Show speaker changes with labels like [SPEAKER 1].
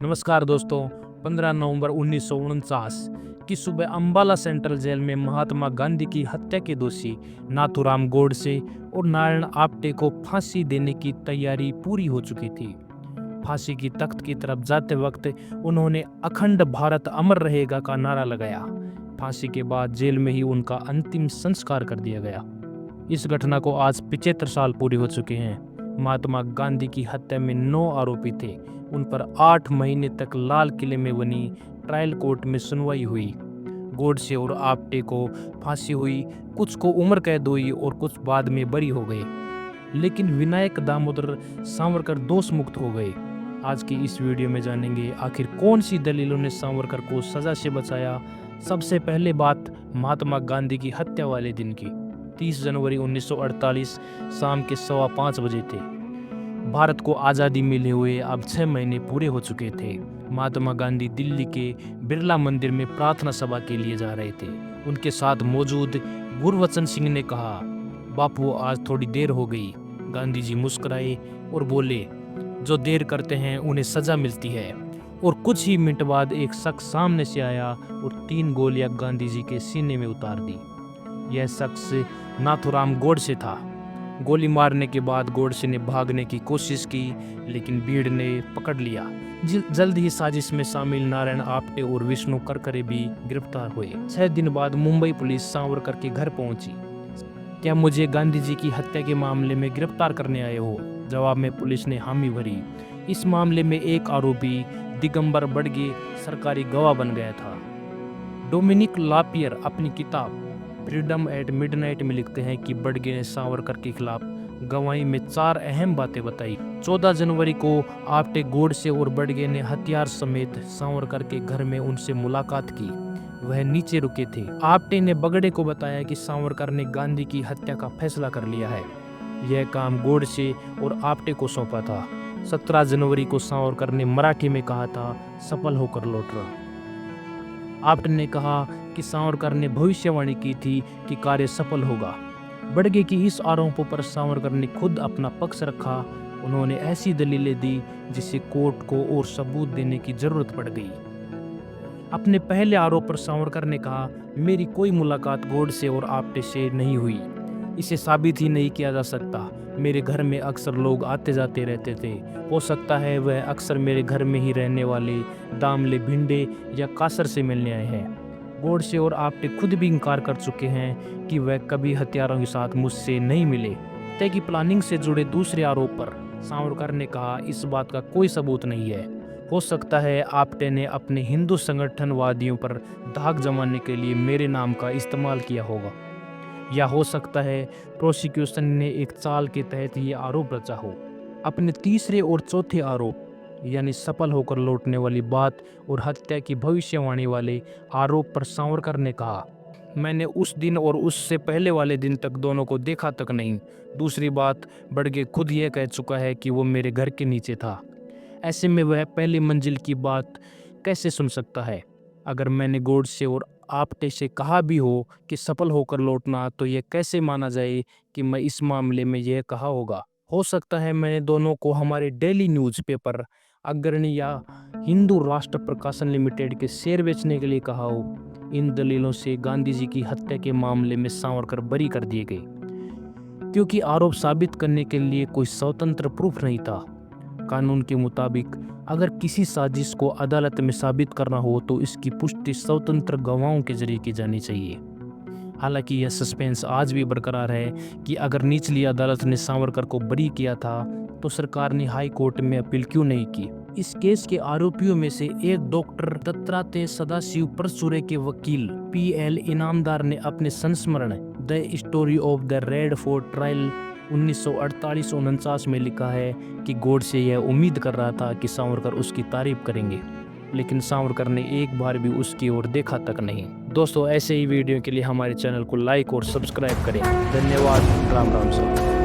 [SPEAKER 1] नमस्कार दोस्तों। 15 नवंबर 1949 की सुबह अंबाला सेंट्रल जेल में महात्मा गांधी की हत्या के दोषी नाथूराम गोडसे और नारायण आप्टे को फांसी देने की तैयारी पूरी हो चुकी थी। फांसी की तख्त की तरफ जाते वक्त उन्होंने अखंड भारत अमर रहेगा का नारा लगाया। फांसी के बाद जेल में ही उनका अंतिम संस्कार कर दिया गया। इस घटना को आज 75 साल पूरे हो चुके हैं। महात्मा गांधी की हत्या में 9 आरोपी थे। उन पर 8 महीने तक लाल किले में बनी ट्रायल कोर्ट में सुनवाई हुई। गोडसे और आप्टे को फांसी हुई, कुछ को उम्र कैद हुई और कुछ बाद में बरी हो गए, लेकिन विनायक दामोदर सावरकर दोष मुक्त हो गए। आज की इस वीडियो में जानेंगे आखिर कौन सी दलीलों ने सावरकर को सजा से बचाया। सबसे पहले बात महात्मा गांधी की हत्या वाले दिन की। 30 जनवरी 1948 शाम के 5:15 बजे थे। भारत को आज़ादी मिले हुए अब 6 महीने पूरे हो चुके थे। महात्मा गांधी दिल्ली के बिरला मंदिर में प्रार्थना सभा के लिए जा रहे थे। उनके साथ मौजूद गुरबचन सिंह ने कहा, बापू आज थोड़ी देर हो गई। गांधी जी मुस्कुराए और बोले, जो देर करते हैं उन्हें सजा मिलती है। और कुछ ही मिनट बाद एक शख्स सामने से आया और 3 गोलियां गांधी जी के सीने में उतार दी। यह शख्स नाथूराम गोडसे था। गोली मारने के बाद गोडसे ने भागने की कोशिश की, लेकिन भीड़ ने पकड़ लिया। जल्द ही साजिश में शामिल नारायण आप्टे और विष्णु करकरे भी गिरफ्तार हुए। 6 दिन बाद मुंबई पुलिस सावरकर के घर पहुंची। क्या मुझे गांधी जी की हत्या के मामले में गिरफ्तार करने आए हो? जवाब में पुलिस ने हामी भरी। इस मामले में एक आरोपी दिगंबर बड़गे सरकारी गवाह बन गया था। डोमिनिक लापियर अपनी किताब फ्रीडम एट मिडनाइट में लिखते हैं कि बड़गे ने सावरकर के खिलाफ गवाही में 4 अहम बातें बताई। 14 जनवरी को आप्टे, गोडसे और बड़गे ने हथियार समेत सावरकर के घर में उनसे मुलाकात की। वह नीचे रुके थे। आप्टे ने बगड़े को बताया कि सावरकर ने गांधी की हत्या का फैसला कर लिया है। यह काम गोडसे और आप्टे को सौंपा था। 17 जनवरी को सावरकर ने मराठी में कहा था, सफल होकर लौट रहा। आप्टे ने कहा कि सावरकर ने भविष्यवाणी की थी कि कार्य सफल होगा। बड़गे की इस आरोपों पर सावरकर ने खुद अपना पक्ष रखा। उन्होंने ऐसी दलीलें दी जिससे कोर्ट को और सबूत देने की जरूरत पड़ गई। अपने पहले आरोप पर सावरकर ने कहा, मेरी कोई मुलाकात गोडसे और आप्टे से नहीं हुई। इसे साबित ही नहीं किया जा सकता। मेरे घर में अक्सर लोग आते जाते रहते थे। हो सकता है वह अक्सर मेरे घर में ही रहने वाले दामले, भिंडे या कासर से मिलने आए हैं। गोडसे और आप्टे खुद भी इंकार कर चुके हैं कि वह कभी हथियारों के साथ मुझसे नहीं मिले। हत्या की प्लानिंग से जुड़े दूसरे आरोप पर सावरकर ने कहा, इस बात का कोई सबूत नहीं है। हो सकता है आप्टे ने अपने हिंदू संगठनवादियों पर दाग जमाने के लिए मेरे नाम का इस्तेमाल किया होगा, या हो सकता है प्रोसिक्यूशन ने एक चाल के तहत ये आरोप रचा हो। अपने तीसरे और चौथे आरोप यानी सफल होकर लौटने वाली बात और हत्या की भविष्यवाणी वाले आरोप पर सावरकर ने कहा, मैंने उस दिन और उससे पहले वाले दिन तक दोनों को देखा तक नहीं। दूसरी बात, बड़गे खुद यह कह चुका है कि वो मेरे घर के नीचे था। ऐसे में वह पहली मंजिल की बात कैसे सुन सकता है? अगर मैंने गोडसे और आप्टे से कहा भी हो कि सफल होकर लौटना, तो यह कैसे माना जाए कि मैं इस मामले में यह कहा होगा? हो सकता है मैंने दोनों को हमारे डेली न्यूज़पेपर अग्रणी या हिंदू राष्ट्र प्रकाशन लिमिटेड के शेयर बेचने के लिए कहा हो। इन दलीलों से गांधी जी की हत्या के मामले में सावरकर बरी कर दिए गए, क्योंकि आरोप साबित करने के लिए कोई स्वतंत्र प्रूफ नहीं था। कानून के मुताबिक अगर किसी साजिश को अदालत में साबित करना हो तो इसकी पुष्टि स्वतंत्र गवाहों के जरिए की जानी चाहिए। हालांकि यह सस्पेंस आज भी बरकरार है कि अगर निचली अदालत ने सावरकर को बरी किया था तो सरकार ने हाई कोर्ट में अपील क्यों नहीं की। इस केस के आरोपियों में से एक डॉक्टर दत्तात्रेय सदाशिव परचूरे के वकील PL इनामदार ने अपने संस्मरण the story of the red fort trial 1948-49 में लिखा है कि गोडसे यह उम्मीद कर रहा था कि सावरकर उसकी तारीफ करेंगे, लेकिन सावरकर ने एक बार भी उसकी ओर देखा तक नहीं। दोस्तों, ऐसे ही वीडियो के लिए हमारे चैनल को लाइक और सब्सक्राइब करें। धन्यवाद। राम राम।